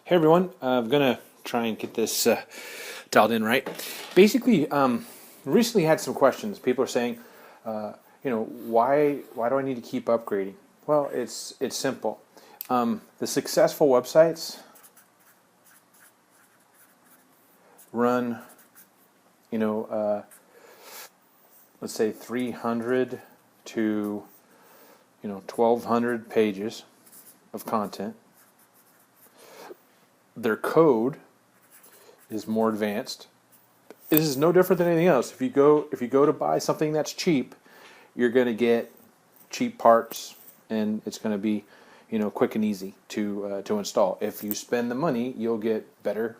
Hey everyone, I'm gonna try and get this dialed in right. Basically, recently had some questions. People are saying, why do I need to keep upgrading? Well, it's simple. The successful websites run, let's say 300 to 1,200 pages of content. Their code is more advanced. This is no different than anything else. If you go to buy something that's cheap, you're going to get cheap parts, and it's going to be, quick and easy to install. If you spend the money, you'll get better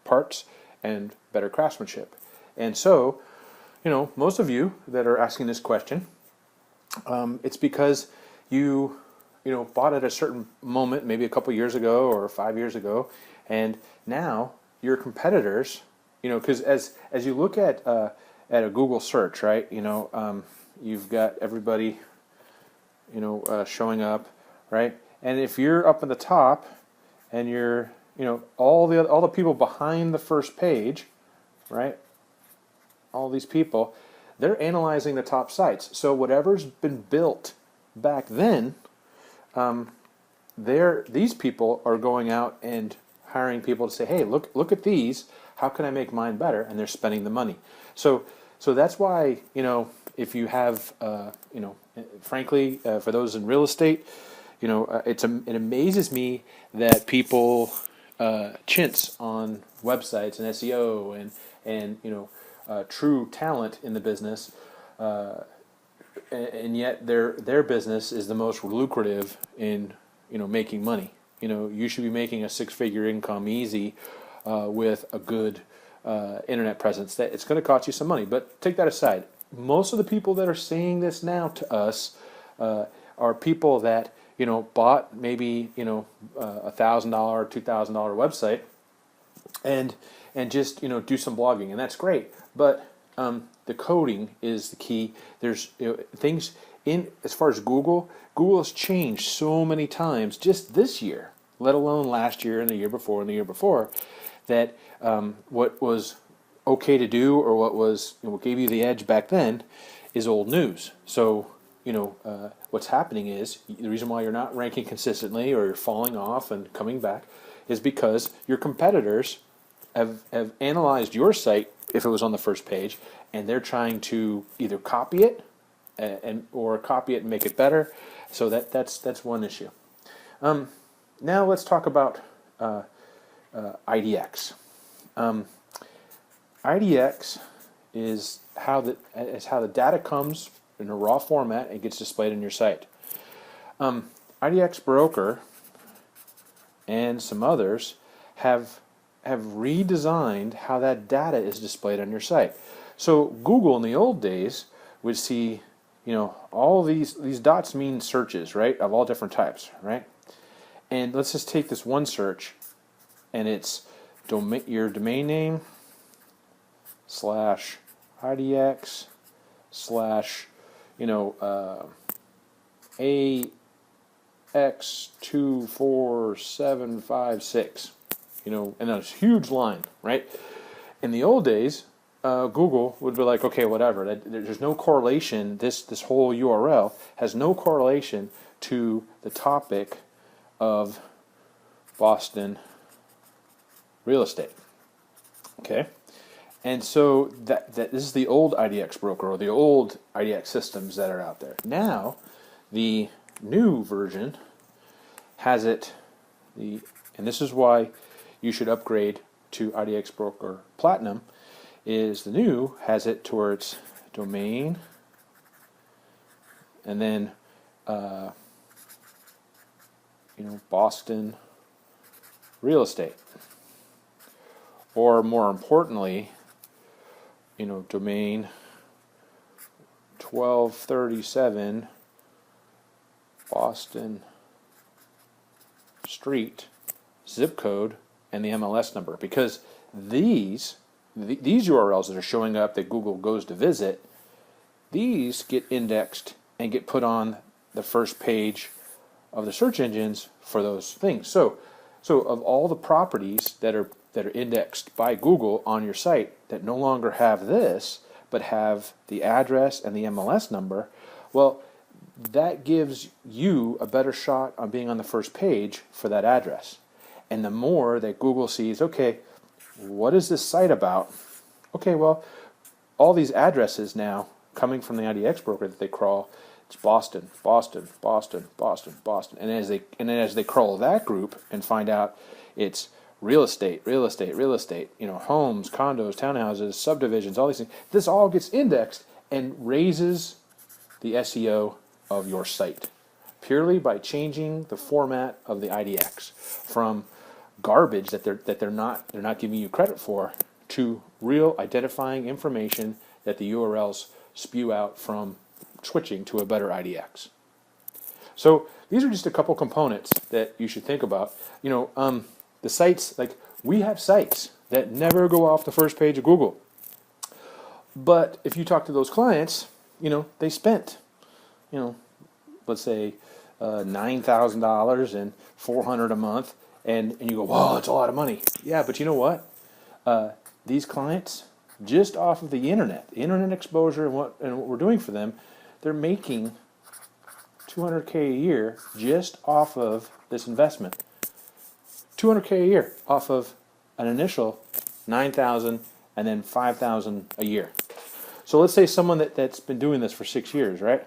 parts and better craftsmanship. And so, most of you that are asking this question, it's because you bought at a certain moment, maybe a couple years ago or 5 years ago, and now your competitors, because as you look at a Google search, right, you've got everybody, showing up, right, and if you're up in the top, and you're, all the people behind the first page, right, all these people, they're analyzing the top sites. So whatever's been built back then, these people are going out and hiring people to say, hey, look at these. How can I make mine better? And they're spending the money. So that's why, if you have, frankly, for those in real estate, it amazes me that people chintz on websites and SEO and true talent in the business. And yet their business is the most lucrative in making money. You should be making a six-figure income easy with a good internet presence. That it's going to cost you some money, but take that aside. Most of the people that are saying this now to us are people that bought maybe $1,000, $2,000 website and just do some blogging, and that's great, but the coding is the key. There's things in as far as Google has changed so many times just this year, let alone last year and the year before and the year before, that what was okay to do or what gave you the edge back then is old news. So what's happening is the reason why you're not ranking consistently or you're falling off and coming back is because your competitors have analyzed your site if it was on the first page, and they're trying to either copy it or copy it and make it better. So that's one issue. Now let's talk about IDX. IDX is how the data comes in a raw format and gets displayed on your site. IDX Broker and some others have redesigned how that data is displayed on your site. So Google in the old days would see, all these dots mean searches, right, of all different types, right? And let's just take this one search, and it's your domain name /IDX AX24756, and that's a huge line, right? In the old days, Google would be like, okay, whatever. There's no correlation. This whole URL has no correlation to the topic of Boston real estate. Okay, and so that this is the old IDX Broker or the old IDX systems that are out there. Now, the new version has it. And this is why you should upgrade to IDX Broker Platinum. Is the new has it towards domain, and then Boston real estate, or more importantly, domain 1237 Boston Street, zip code, and the MLS number, because these URLs that are showing up that Google goes to visit, these get indexed and get put on the first page of the search engines for those things. So So of all the properties that are indexed by Google on your site that no longer have this, but have the address and the MLS number, well, that gives you a better shot on being on the first page for that address. And the more that Google sees, okay, what is this site about? Okay, well, all these addresses now coming from the IDX broker that they crawl, it's Boston, Boston, Boston, Boston, Boston. And as they crawl that group and find out it's real estate, real estate, real estate, homes, condos, townhouses, subdivisions, all these things, this all gets indexed and raises the SEO of your site purely by changing the format of the IDX from garbage that they're not giving you credit for to real identifying information that the URLs spew out from switching to a better IDX. So these are just a couple components that you should think about. The sites, like we have sites that never go off the first page of Google. But if you talk to those clients, they spent, let's say $9,000 and $400 a month, and you go, whoa, that's a lot of money. Yeah, but you know what? These clients, just off of the internet exposure and what we're doing for them, they're making $200K a year just off of this investment. $200K a year off of an initial $9,000 and then $5,000 a year. So let's say someone that's been doing this for 6 years, right?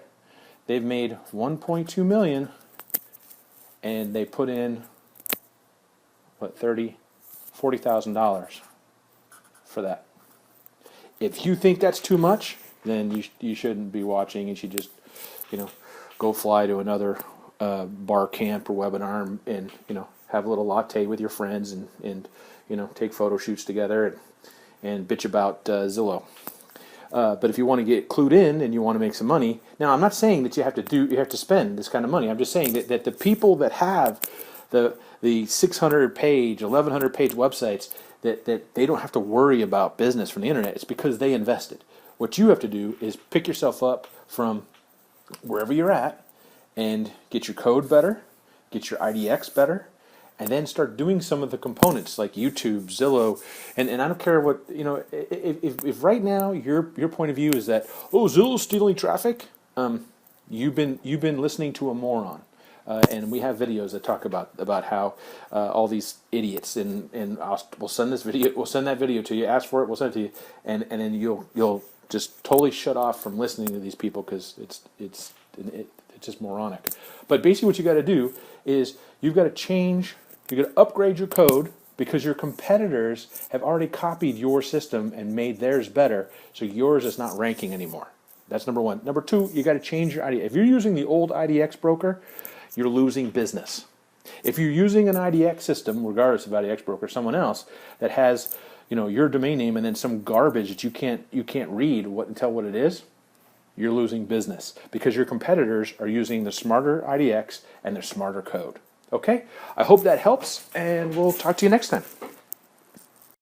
They've made $1.2 million, and they put in $40,000 for that. If you think that's too much, then you shouldn't be watching. You should just, go fly to another bar camp or webinar and have a little latte with your friends and take photo shoots together and bitch about Zillow. But if you want to get clued in and you want to make some money, now I'm not saying that you have to spend this kind of money. I'm just saying that the people that have the 600-page, 1,100-page websites, that they don't have to worry about business from the internet. It's because they invested. What you have to do is pick yourself up from wherever you're at and get your code better, get your IDX better, and then start doing some of the components like YouTube, Zillow, and I don't care what, if right now your point of view is that, oh, Zillow's stealing traffic, you've been listening to a moron. And we have videos that talk about how all these idiots and we'll send that video to you, ask for it, we'll send it to you, and then you'll just totally shut off from listening to these people because it's just moronic. But basically what you got to do is you've got to upgrade your code because your competitors have already copied your system and made theirs better, so yours is not ranking anymore. That's number one. Number two, you got to change your IDX. If you're using the old IDX broker, you're losing business. If you're using an IDX system, regardless of IDX broker, someone else that has, your domain name and then some garbage that you can't read and tell what it is, you're losing business because your competitors are using the smarter IDX and their smarter code. Okay? I hope that helps, and we'll talk to you next time.